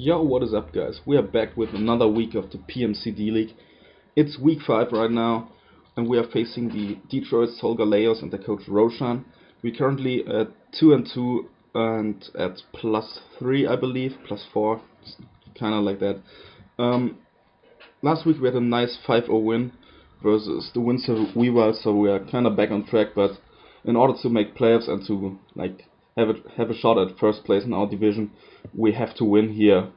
Yo, what is up guys? We are back with another week of the PMC D-League. It's week 5 right now, and we are facing the Detroit Solgaleos and their coach Roshan. We're currently at 2-2 and at +3 I believe, +4, kinda like that. Last week we had a nice 5-0 win versus the Windsor Weavers, so we are kinda back on track, but in order to make playoffs and to have a shot at first place in our division, we have to win here.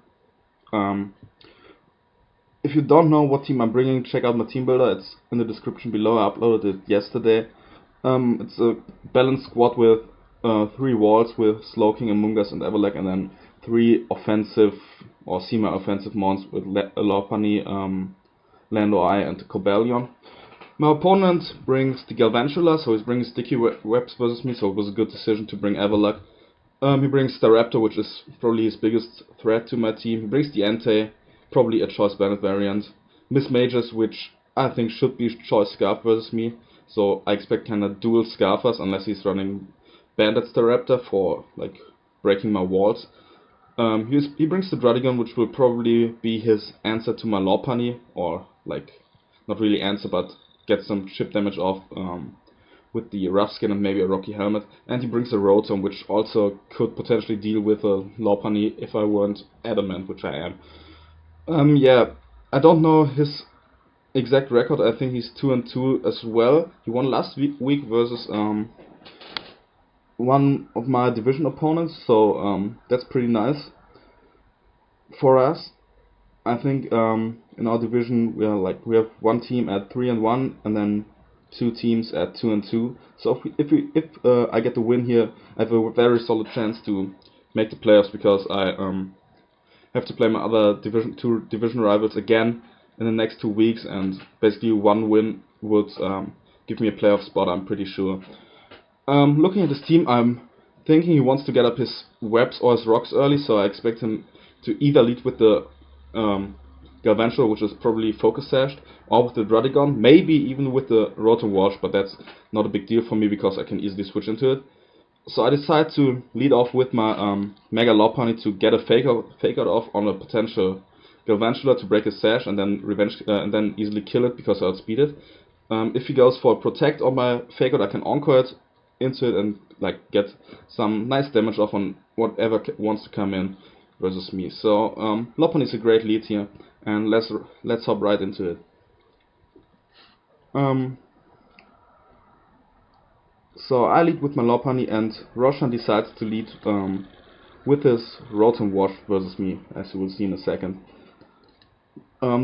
If you don't know what team I'm bringing, check out my team builder. It's in the description below. I uploaded it yesterday. It's a balanced squad with 3 walls with Slowking, Amungas, and Everlag, and then 3 offensive or semi-offensive mons with Lopani, Lando I, and the Cobalion. My opponent brings the Galvantula, so he's bringing sticky webs versus me, so it was a good decision to bring Everlag. He brings the Raptor, which is probably his biggest threat to my team. He brings the Entei, probably a Choice Bandit variant. Miss Mages, which I think should be Choice Scarf versus me, so I expect kinda dual Scarfers unless he's running Bandit Staraptor for like breaking my walls. He brings the Dradigon, which will probably be his answer to my Lopunny, or like not really answer, but get some chip damage off with the rough skin and maybe a rocky helmet. And he brings a Rotom, which also could potentially deal with a Lopunny if I weren't adamant, which I am. Yeah, I don't know his exact record. I think he's 2-2 as well. He won last week versus one of my division opponents, so that's pretty nice for us. I think in our division we have one team at 3-1 and then 2 teams at 2-2. So if I get the win here, I have a very solid chance to make the playoffs, because I have to play my other two division rivals again in the next 2 weeks, and basically one win would give me a playoff spot, I'm pretty sure. Looking at his team, I'm thinking he wants to get up his webs or his rocks early, so I expect him to either lead with the Galvantula, which is probably focus sashed, or with the Dradigon, maybe even with the Rotom Wash, but that's not a big deal for me because I can easily switch into it. So I decide to lead off with my Mega Lopunny to get a fake out off on a potential Galvantula to break his sash and then easily kill it because I outspeed it. If he goes for a Protect on my fake out, I can Encore it into it and like get some nice damage off on whatever wants to come in versus me. So Lopunny is a great lead here, and let's hop right into it. So I lead with my Lopunny, and Roshan decides to lead with his Rotom Wash versus me, as you will see in a second.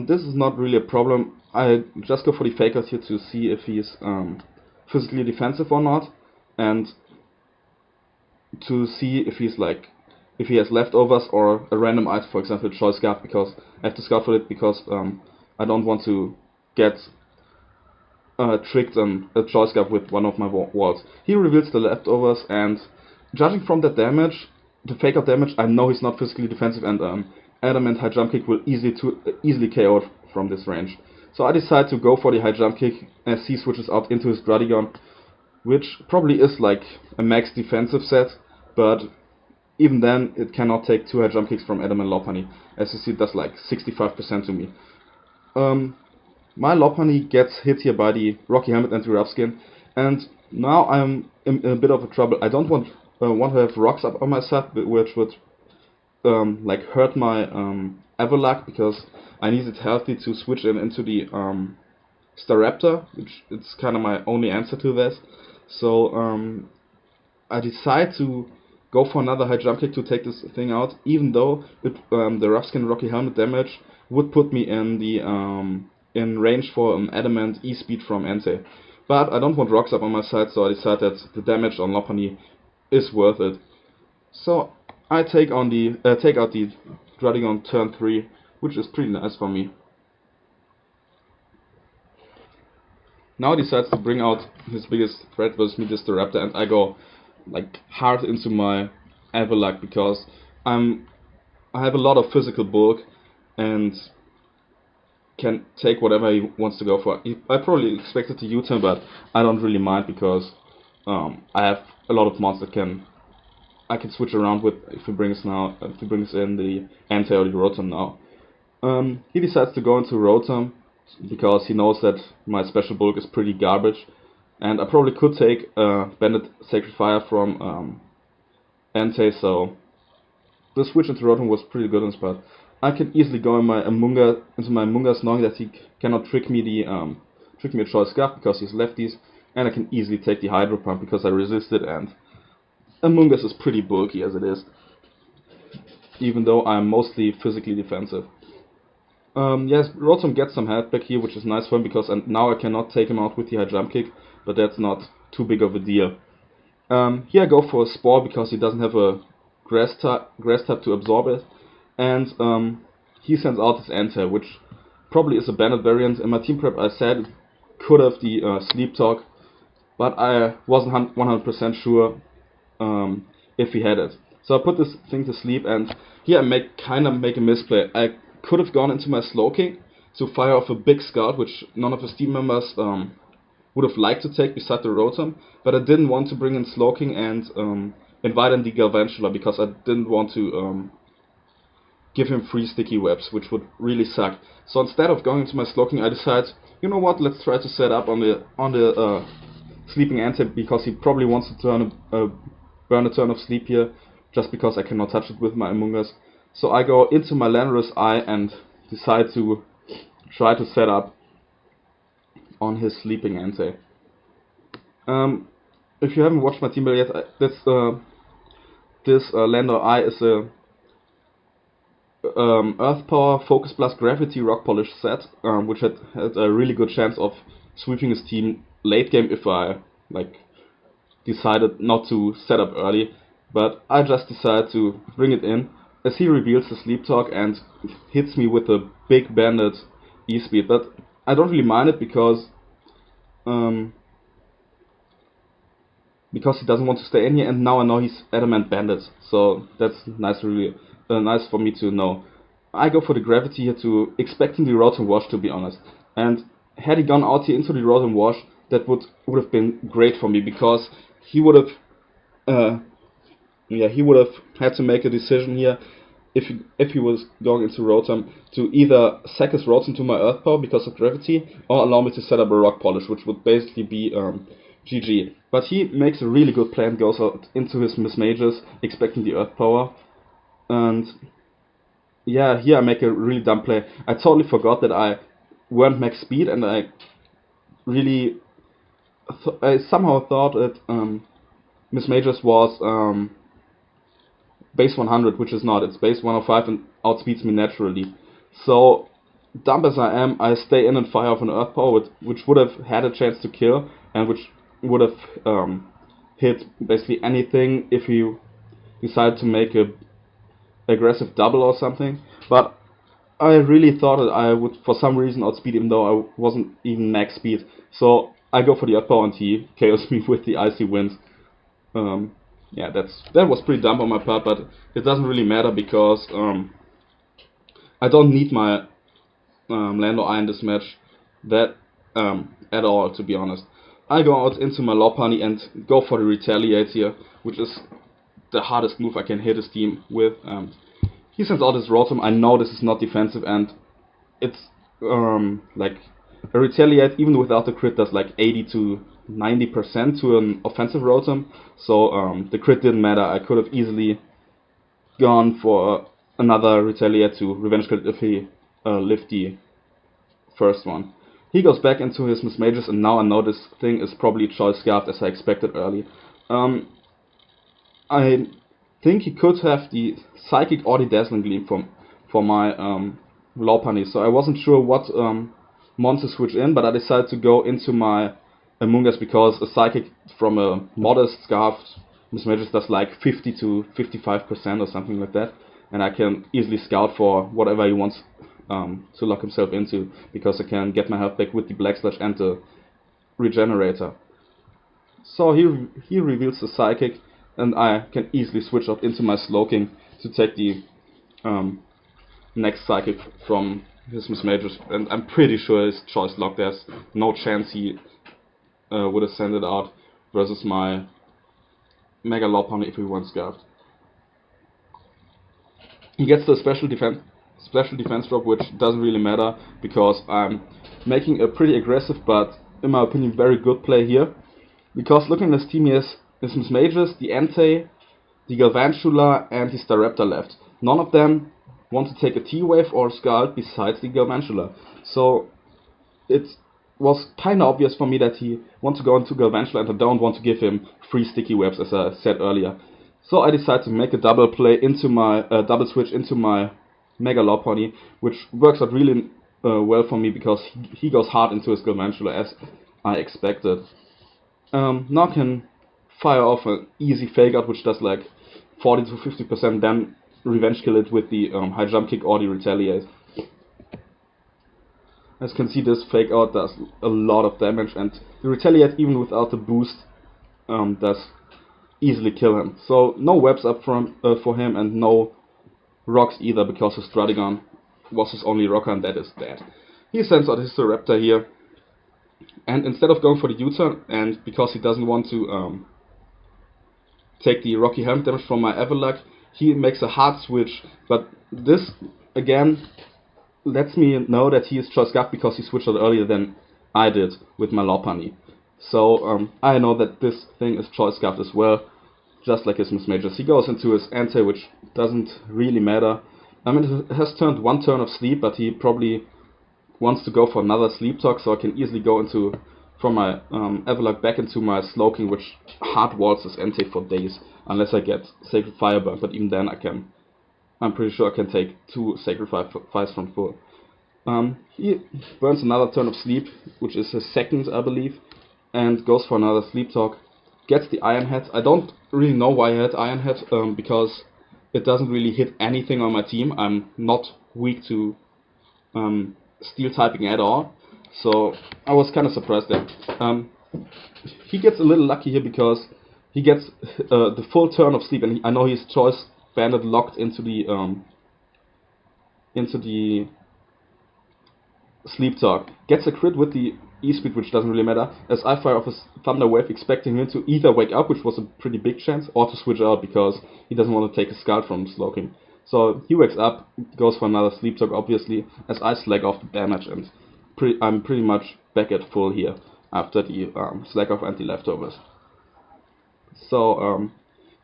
This is not really a problem. I just go for the Fake Out here to see if he's physically defensive or not, and to see if he has leftovers or a random item, for example Choice Scarf, because I have to scuffle it because I don't want to get tricked on a Choice Scarf with one of my walls. He reveals the leftovers, and judging from that damage, the fake out damage, I know he's not physically defensive, and Adamant High Jump Kick will easily KO from this range. So I decide to go for the High Jump Kick as he switches out into his Dradigon, which probably is like a max defensive set, but even then it cannot take 2 High Jump Kicks from Adamant Lopunny. As you see, it does like 65% to me. My Lopunny gets hit here by the Rocky Helmet and the Rough Skin, and now I'm in a bit of a trouble. I don't want to have rocks up on my side, which would like hurt my Everlag, because I need it healthy to switch into the Staraptor, which it's kind of my only answer to this. So I decide to go for another High Jump Kick to take this thing out, even though the Rough Skin Rocky Helmet damage would put me in the in range for an Adamant E-Speed from Entei. But I don't want rocks up on my side, so I decide that the damage on Lopunny is worth it. So I take out the Dradigon turn 3, which is pretty nice for me. Now he decides to bring out his biggest threat versus me, this the Raptor, and I go like hard into my Everlag because I have a lot of physical bulk and can take whatever he wants to go for. I probably expected to U-turn, but I don't really mind because I have a lot of mons that can I can switch around with if he brings in the anti or the Rotom now. He decides to go into Rotom because he knows that my special bulk is pretty garbage, and I probably could take Banded Sacred Fire from Entei, so the switch into Rotom was pretty good on spot. I can easily go into my Amoonguss knowing that he cannot trick me a Choice Scarf because he's lefties, and I can easily take the Hydro Pump because I resisted, and Amoonguss is pretty bulky as it is, even though I'm mostly physically defensive. Yes, Rotom gets some health back here, which is nice for him because now I cannot take him out with the high jump kick, but that's not too big of a deal. Here I go for a Spore because he doesn't have a grass type to absorb it, and he sends out his Entei, which probably is a banded variant. In my team prep I said could have the Sleep Talk, but I wasn't 100% sure if he had it. So I put this thing to sleep, and here I kind of make a misplay. I could have gone into my Slowking to fire off a big Scout, which none of his team members would have liked to take beside the Rotom, but I didn't want to bring in Slowking and invite in the Galvantula because I didn't want to give him free sticky webs, which would really suck. So instead of going into my Slowking, I decided, you know what, let's try to set up on the sleeping Entei because he probably wants to burn a turn of sleep here, just because I cannot touch it with my Amoonguss. So I go into my Landorus Eye and decide to try to set up on his sleeping Entei. If you haven't watched my team build yet, this Landor Eye is a Earth Power, Focus Plus, Gravity, Rock Polish set, which had a really good chance of sweeping his team late game if I decided not to set up early. But I just decided to bring it in as he reveals the Sleep Talk and hits me with a big banded E-Speed. But I don't really mind it because he doesn't want to stay in here, and now I know he's Adamant Banded, so that's nice, really nice for me to know. I go for the Gravity here, expecting the Rotom Wash, to be honest. And had he gone out here into the Rotom Wash, that would have been great for me because he would have had to make a decision here if he was going into Rotom to either sack his Rotom to my Earth Power because of Gravity or allow me to set up a Rock Polish, which would basically be GG. But he makes a really good play and goes out into his Miss Mages expecting the Earth Power. And yeah, here I make a really dumb play. I totally forgot that I weren't max speed, and I really I somehow thought that Miss Mages was base 100, which is not. It's base 105 and outspeeds me naturally. So dumb as I am, I stay in and fire off an Earth Power, which would have had a chance to kill, and which would have hit basically anything if he decided to make a aggressive double or something. But I really thought that I would for some reason outspeed, even though I wasn't even max speed. So I go for the Earth Power and he KOs me with the Icy Wind. Yeah, that was pretty dumb on my part, but it doesn't really matter because I don't need my Landor Eye in this match at all, to be honest. I go out into my Lopunny and go for the Retaliate here, which is the hardest move I can hit his team with. He sends out his Rotom. I know this is not defensive, and it's like a Retaliate, even without the crit, does like 80 to 90% to an offensive Rotom. So the crit didn't matter. I could have easily gone for another Retaliate to revenge crit if he lived the first one. He goes back into his Miss Mages, and now I know this thing is probably Choice Scarfed as I expected early. I think he could have the Psychic or the Dazzling Gleam for my Lopunny, so I wasn't sure what mon to switch in, but I decided to go into my Amoonguss because a Psychic from a modest Scarfed Miss Mages does like 50 to 55% or something like that, and I can easily scout for whatever he wants to lock himself into, because I can get my health back with the Black Sludge and the Regenerator. So he reveals the Psychic, and I can easily switch out into my Slowking to take the next Psychic from his Miss Mages, and I'm pretty sure his Choice Lock, there's no chance he would have sent it out versus my Mega Lopunny if he weren't Scarfed. He gets the special defense drop, which doesn't really matter because I'm making a pretty aggressive but, in my opinion, very good play here. Because looking at his team, he has his Miss Mages, the Entei, the Galvantula, and the Staraptor left. None of them want to take a T-Wave or Scald besides the Galvantula. So it was kind of obvious for me that he wants to go into Galvantula, and I don't want to give him free sticky webs, as I said earlier. So I decided to make a double play into my double switch into my Mega Lopunny, which works out really well for me because he goes hard into his Galvantula as I expected. Now I can fire off an easy fake out, which does like 40 to 50%, then revenge kill it with the high jump kick or the retaliate. As you can see, this fake out does a lot of damage, and the retaliate, even without the boost, does easily kill him. So no webs up front for him, and no rocks either, because his Stradigon was his only rocker, and that is dead. He sends out his Raptor here, and instead of going for the U-turn, and because he doesn't want to take the Rocky Helmet damage from my Everluck, he makes a hard switch, but this again lets me know that he is Choice Scarf because he switched out earlier than I did with my Lopunny. So I know that this thing is Choice Scarf as well, just like his Miss Mages. He goes into his Entei, which doesn't really matter. I mean, it has turned one turn of sleep, but he probably wants to go for another sleep talk, so I can easily go into from my Everluck back into my Slowking, which hard walls his Entei for days, unless I get Sacred Fire Burn, but even then I'm pretty sure I can take 2 Sacred Fires from full. He burns another turn of sleep, which is his second, I believe, and goes for another sleep talk. Gets the Iron Head. I don't really know why I had Iron Head, because it doesn't really hit anything on my team. I'm not weak to Steel typing at all, so I was kind of surprised there. He gets a little lucky here because he gets the full turn of sleep, and I know he's Choice Banded locked into the sleep talk. Gets a crit with the E-Speed, which doesn't really matter, as I fire off his Thunder Wave, expecting him to either wake up, which was a pretty big chance, or to switch out because he doesn't want to take a Scald from Slowking. So he wakes up, goes for another sleep talk, obviously, as I slack off the damage, and I'm pretty much back at full here after the slack off anti-leftovers. So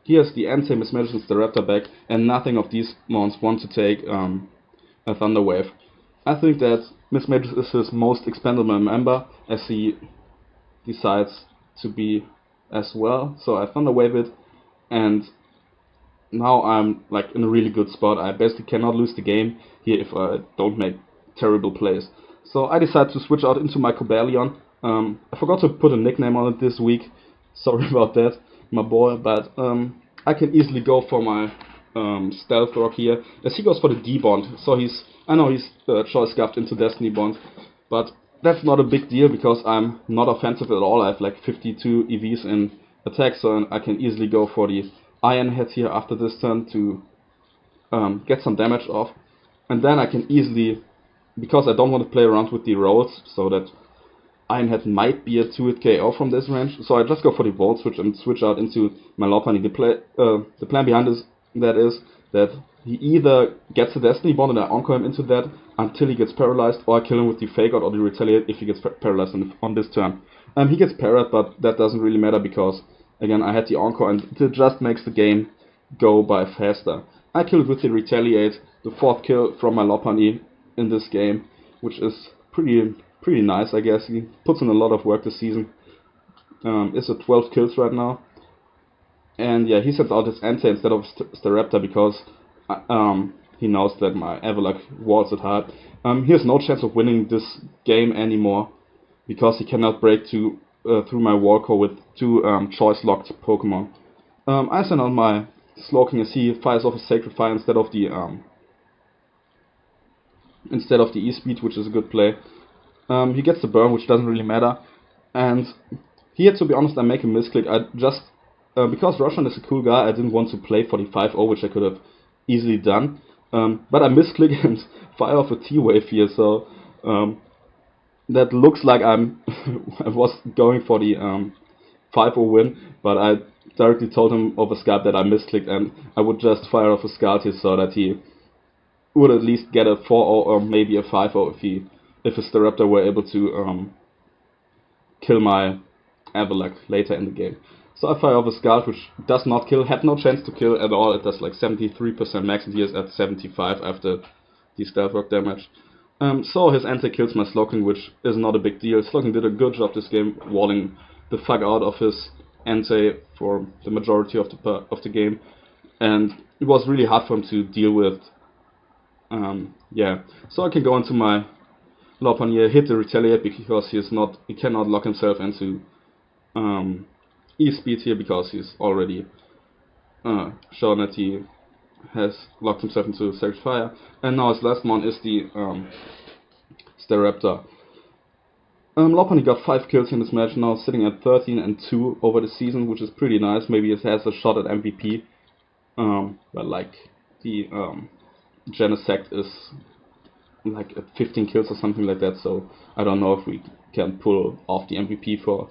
here's the Entei, Miss Mages, and Staraptor back, and nothing of these mons want to take a Thunder Wave. I think that Miss Mages is his most expendable member, as he decides to be as well. So I Thunder Wave it, and now I'm like in a really good spot. I basically cannot lose the game here if I don't make terrible plays. So I decide to switch out into my Cobalion. I forgot to put a nickname on it this week. Sorry about that, my boy, but I can easily go for my Stealth Rock here, as he goes for the D-Bond. So I know he's Choice Scarfed into Destiny Bond, but that's not a big deal because I'm not offensive at all. I have like 52 EVs in attack, so I can easily go for the Iron Head here after this turn to get some damage off. And then I can easily, because I don't want to play around with the rolls, so that Iron Head might be a 2-hit KO from this range, so I just go for the Volt Switch and switch out into my Lopunny. The plan behind that is that he either gets a Destiny Bond and I Encore him into that until he gets paralyzed, or I kill him with the Fake Out or the Retaliate if he gets paralyzed on this turn. He gets parried, but that doesn't really matter because, again, I had the Encore and it just makes the game go by faster. I kill it with the Retaliate, the 4th kill from my Lopunny in this game, which is pretty nice, I guess. He puts in a lot of work this season. It's at 12 kills right now. And yeah, he sends out his Entei instead of Staraptor because he knows that my Everluck walls it hard. He has no chance of winning this game anymore because he cannot break through my wall core with 2 choice locked Pokemon. I send out my Slowking as he fires off his Sacred Fire instead of the E-Speed, which is a good play. He gets the burn, which doesn't really matter. And here, to be honest, I make a misclick. I just because Roshan is a cool guy, I didn't want to play for the 5-0, which I could have easily done. But I misclick and fire off a T-Wave here, so that looks like I was going for the 5-0 win, but I directly told him over Skype that I misclicked and I would just fire off a Scald here so that he would at least get a 4-0 or maybe a 5-0 if his Staraptor were able to kill my Avalak later in the game. So I fire off a Scald, which does not kill, had no chance to kill at all. It does like 73% max, and he is at 75 after the Stealth Rock damage. So his anti kills my Slowking, which is not a big deal. Slowking did a good job this game, walling the fuck out of his anti for the majority of the game, and it was really hard for him to deal with. Yeah, so I can go into my Lopunny, hit the Retaliate because he cannot lock himself into E-Speed here because he's already shown that he has locked himself into Sacred Fire. And now his last one is the Staraptor. Lopunny got 5 kills in this match, now sitting at 13-2 over the season, which is pretty nice. Maybe it has a shot at MVP. But like the Genesect is like at 15 kills or something like that, so I don't know if we can pull off the MVP for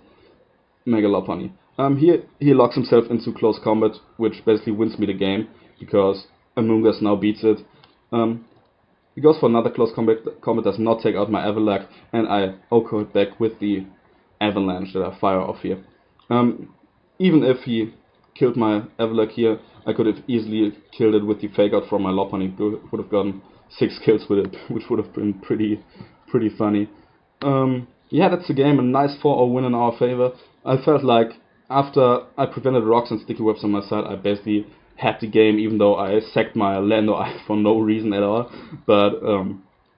Mega Lopunny. Here he locks himself into close combat, which basically wins me the game because Amoonguss now beats it. He goes for another close combat, does not take out my Avalak, and I OHKO it back with the Avalanche that I fire off here. Even if he killed my Avalak here, I could have easily killed it with the fake out from my Lopunny. Would have gotten 6 kills with it, which would have been pretty funny. Yeah, that's the game, a nice 4-0 win in our favor. I felt like after I prevented rocks and sticky webs on my side, I basically had the game, even though I sacked my Lando Eye for no reason at all. But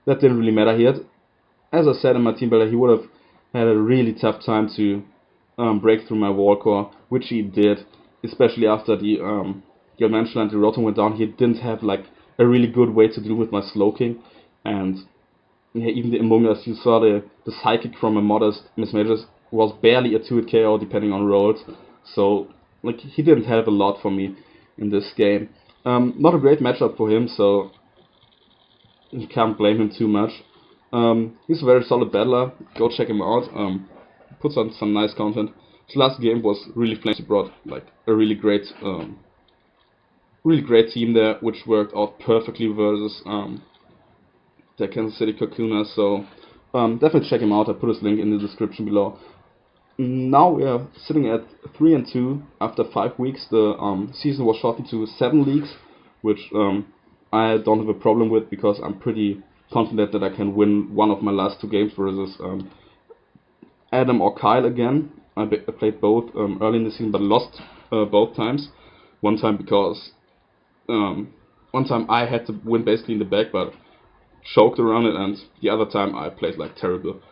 that didn't really matter. As I said in my team builder, he would have had a really tough time to break through my wall core, which he did, especially after the Galvantula and the Rotom went down. He didn't have like a really good way to deal with my Slowking, and yeah, even the Amoonguss, you saw the Psychic from a modest Miss Majors was barely a 2-hit KO depending on rolls, so like he didn't have a lot for me in this game. Not a great matchup for him, so you can't blame him too much. He's a very solid battler, go check him out, puts on some nice content. His last game was really flames. He brought like a really great team there, which worked out perfectly versus the Kansas City Kakuna, so definitely check him out. I put his link in the description below. Now we are sitting at 3-2 after 5 weeks. The season was shortened to 7 leagues, which I don't have a problem with because I'm pretty confident that I can win one of my last 2 games versus Adam or Kyle again. I played both early in the season, but lost both times. One time because one time I had to win basically in the back, but choked around it, and the other time I played like terrible.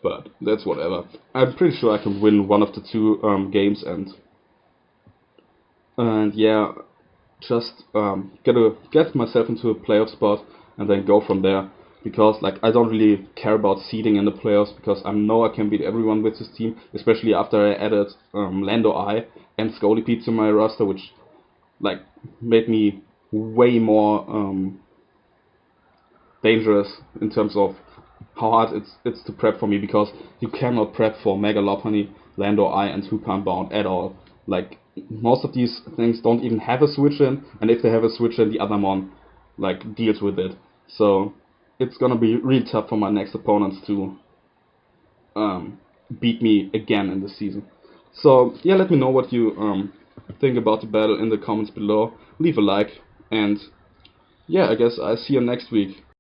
But that's whatever. I'm pretty sure I can win one of the 2 games, and yeah, just get myself into a playoff spot and then go from there. Because like I don't really care about seeding in the playoffs because I know I can beat everyone with this team, especially after I added Lando Eye and Scolipede to my roster, which like made me way more dangerous in terms of how hard it's to prep for me, because you cannot prep for Mega Lopunny, Lando Eye, and Toucan Bound at all. Like most of these things don't even have a switch in, and if they have a switch in, the other mon like deals with it. So it's gonna be really tough for my next opponents to beat me again in this season. So yeah, let me know what you think about the battle in the comments below. Leave a like, and yeah, I guess I see you next week.